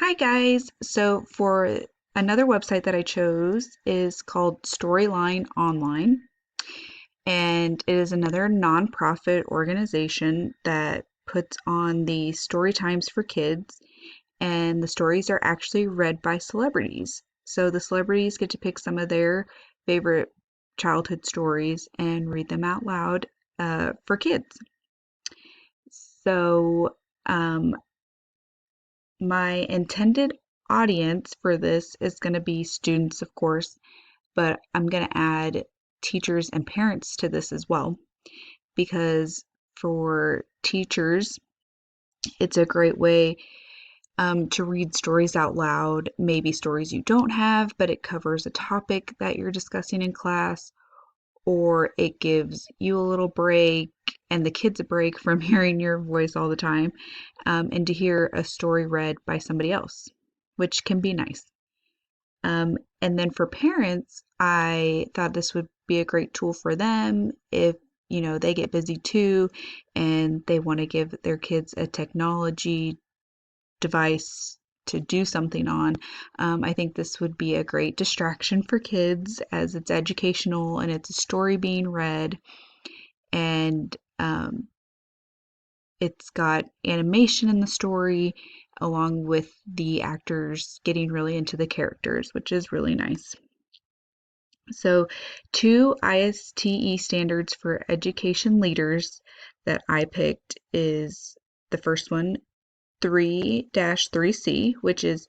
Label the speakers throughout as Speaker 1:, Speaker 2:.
Speaker 1: Hi guys. So for another website that I chose is called Storyline Online, and it is another nonprofit organization that puts on the story times for kids, and the stories are actually read by celebrities. So the celebrities get to pick some of their favorite childhood stories and read them out loud for kids. So um, my intended audience for this is going to be students, of course, but I'm going to add teachers and parents to this as well because for teachers, it's a great way to read stories out loud, maybe stories you don't have, but it covers a topic that you're discussing in class, or it gives you a little break and the kids a break from hearing your voice all the time, and to hear a story read by somebody else, which can be nice. And then for parents, I thought this would be a great tool for them if they get busy too and they want to give their kids a technology device to do something on. I think this would be a great distraction for kids as it's educational and it's a story being read, and it's got animation in the story along with the actors getting really into the characters, which is really nice. So, two ISTE standards for education leaders that I picked is the first one, 3-3C, which is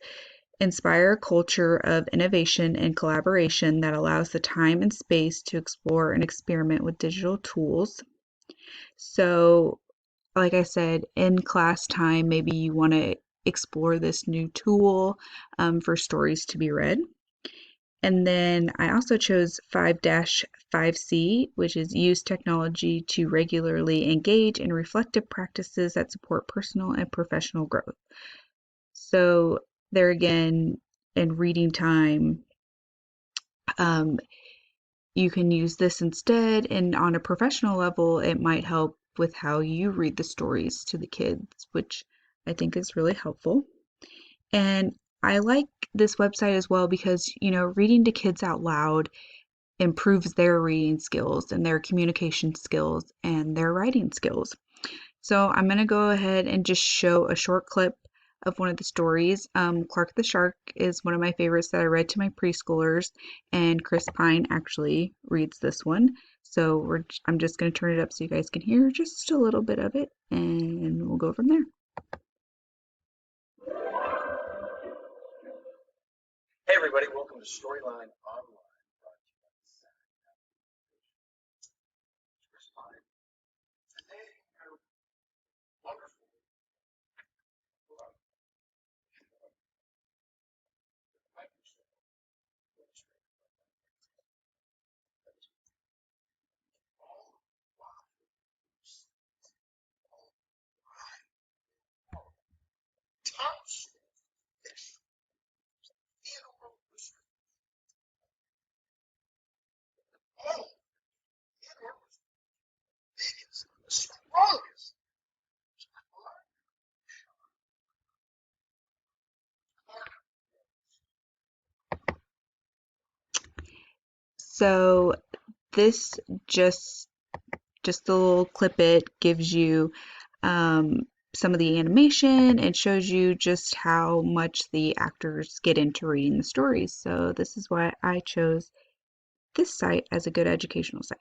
Speaker 1: inspire a culture of innovation and collaboration that allows the time and space to explore and experiment with digital tools. So, like I said, in class time, maybe you want to explore this new tool for stories to be read. And then I also chose 5-5C, which is use technology to regularly engage in reflective practices that support personal and professional growth. So, there again, in reading time, um, you can use this instead, and on a professional level, it might help with how you read the stories to the kids, which I think is really helpful. And I like this website as well because, reading to kids out loud improves their reading skills and their communication skills and their writing skills. So I'm going to go ahead and just show a short clip of one of the stories. Clark the Shark is one of my favorites that I read to my preschoolers, and Chris Pine actually reads this one. So I'm just going to turn it up so you guys can hear just a little bit of it, and we'll go from there.
Speaker 2: Hey everybody, welcome to Storyline Online, brought to you by the Center for Chris Pine. Today, our wonderful Microsoft illustrator, all wow, top Theodore Roosevelt, all Theodore was biggest, the strongest.
Speaker 1: So this just a little clip it gives you some of the animation and shows you just how much the actors get into reading the stories. So this is why I chose this site as a good educational site.